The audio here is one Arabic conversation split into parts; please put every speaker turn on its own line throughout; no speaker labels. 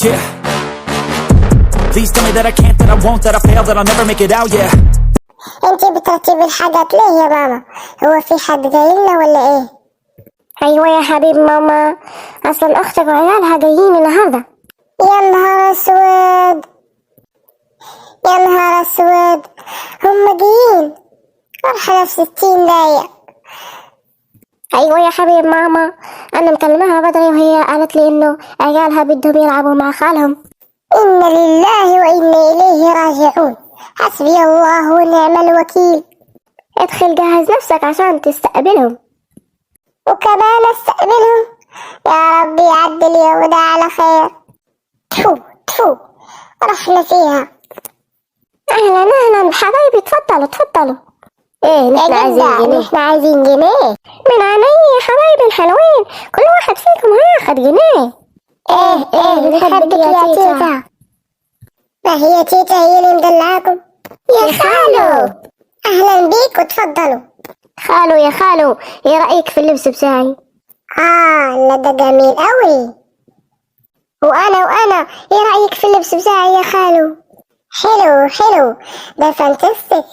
Yeah. Please tell me that I can't, that I won't, that I fail, that I'll never make it out, yeah.
انتي بترتبي الحاجات ليه يا ماما؟ هو في حد جايلنا ولا ايه؟ ايوه يا حبيب ماما، اصلا اختك وعيالها جايين النهارده. يا نهار اسود، يا نهار اسود، هم جايين مرحلة في 60 دقايق. ايوه يا حبيب ماما، انا مكلمها بدري وهي قالت لي انه عيالها بدهم يلعبوا مع خالهم. إنا لله وإنا إليه راجعون، حسبي الله ونعم الوكيل. ادخل جهز نفسك عشان تستقبلهم. وكمان استقبلهم؟ يا ربي يعدي اليوم ده على خير. تفو تفو رحنا فيها. أهلا أهلا حبايبي، تفضلوا تفضلوا. ايه نحن عايزين جنيه، نحن عايزين جنيه. من عيني يا حبايبي الحلوين، كل واحد فيكم هياخد جنيه. ايه بنحبك يا تيتا. ما هي تيتا هي اللي مدلعاكم يا خالو. اهلا بيكم تفضلوا. خالو يا خالو، ايه رأيك في اللبس بتاعي؟ لا ده جميل قوي. وانا ايه رأيك في اللبس بتاعي يا خالو؟ حلو حلو، ده فانتستيك.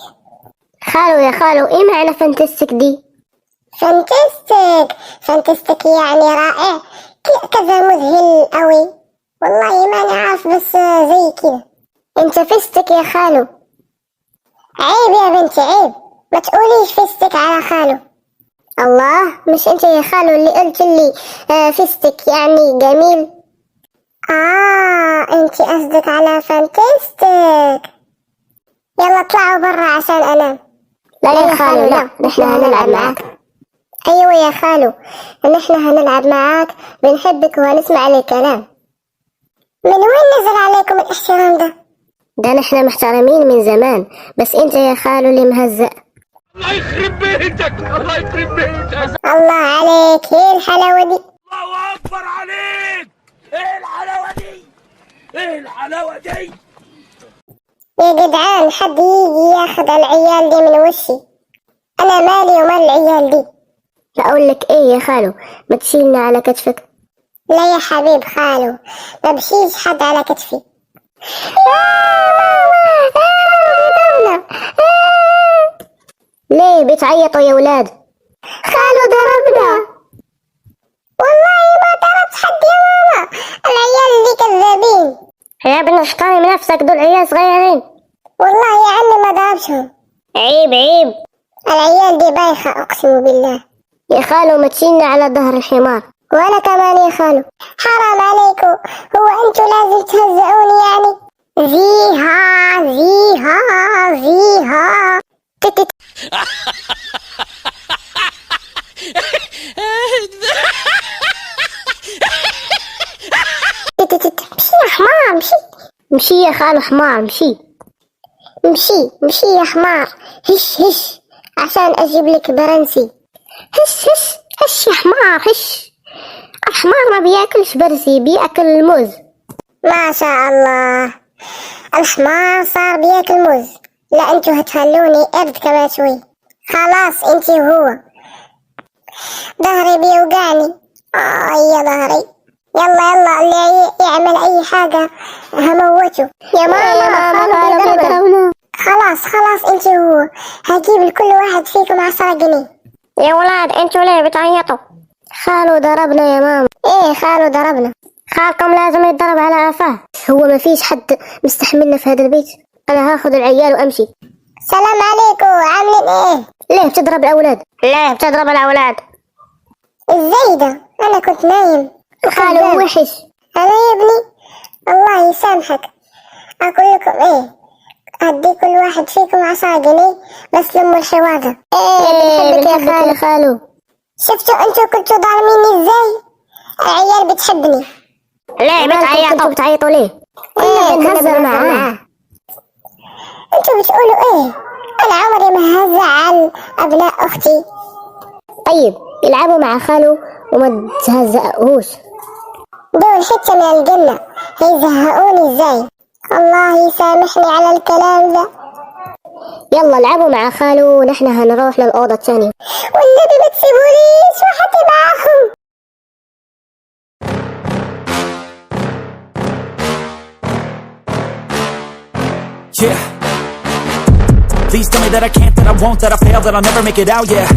خالو يا خالو، ايه معنى فانتستيك دي؟ فانتستيك يعني رائع، كذا مذهل قوي. والله ماني عارف، بس زي كده. انت فستك يا خالو. عيب يا بنتي عيب، ما تقوليش فستك على خالو. الله، مش انت يا خالو اللي قلت لي فستك يعني جميل؟ انت قصدك على فانتستيك. يلا اطلعوا برا عشان انام. لا يا خالو لا، نحن هنلعب معاك. ايوه يا خالو، نحن هنلعب معاك، بنحبك وهنسمع الكلام. من وين نزل عليكم الاحترام ده؟ ده نحن محترمين من زمان، بس انت يا خالو اللي مهزأ.
الله يخرب بيتك، الله يخرب بيتك.
الله عليك، ايه الحلاوة دي؟
الله اكبر عليك، ايه الحلاوة دي، ايه الحلاوة دي.
يا جدعان، حد يجي ياخد العيال دي من وشي، انا مالي ومال العيال دي.
اقول لك ايه يا خالو، ما تشيلنا على كتفك.
لا يا حبيب خالو، ما بشيلش حد على كتفي.
ليه بتعيطوا يا ولاد؟
خالو ضربنا. والله ما ضربت حد يا ماما، العيال دي كذابين.
يا ابني احترم نفسك، دول عيال صغيرين.
والله يا عمي ما ضربتهم.
عيب عيب،
العيال دي بايخة اقسم بالله.
يا خالو ما تشيلنا على ظهر الحمار.
وانا كمان يا خالو، حرام عليكم، هو انتوا لازم تهزئوني يعني؟ زيها زيها زيها تتت. مشي يا حمار مشي.
مشي يا خالو حمار مشي.
مشي يا حمار، هش هش عشان اجيب لك برنسي.
هش هش هش يا حمار هش. الحمار ما بياكلش برسي، بياكل الموز.
ما شاء الله، الحمار صار بياكل موز. لا انتوا هتخلوني قرد كمان شوي. خلاص انتي وهو. ظهري بيوجعني، يا ظهري. يلا اللي يعمل اي حاجة هموته.
يا ماما
خلاص انتي وهو، هجيب لكل واحد فيكم 10 جنيه.
يا ولاد انتوا ليه بتعيطوا؟
خالو ضربنا يا ماما. ايه خالو ضربنا؟
خالكم لازم يتضرب على قفاه. هو ما فيش حد مستحملنا في هذا البيت. انا هاخذ العيال وامشي.
سلام عليكم، عاملين ايه؟
ليه بتضرب الاولاد؟ ليه بتضرب الاولاد؟
ازاي ده؟ انا كنت نايم.
خالو وحش.
انا يا ابني الله يسامحك. اقول لكم ايه، ادي كل واحد فيكم 10 جنيه بس لموا الحوار ده.
بنحبك يا خالو.
شفتوا انتوا كنتوا ظالميني ازاي؟ العيال بتحبني.
ليه بتعيطوا؟ بتعيطوا ليه؟
كنا بنهزر معاه. انتوا بتقولوا ايه؟ انا عمري ما هزعل ابناء اختي.
طيب يلعبوا مع خالو وما تهزقوش.
دول حتة من الجنة، هيزهقوني ازاي؟ الله يسامحني على الكلام ده.
يلا العبوا مع خالو ونحن هنروح للأوضة الثانية.
والنبي ما تسيبونيش وحدي معاكم.
Yeah. Please tell me that I can't, that I won't, that I fail, that I'll never make it out, yeah.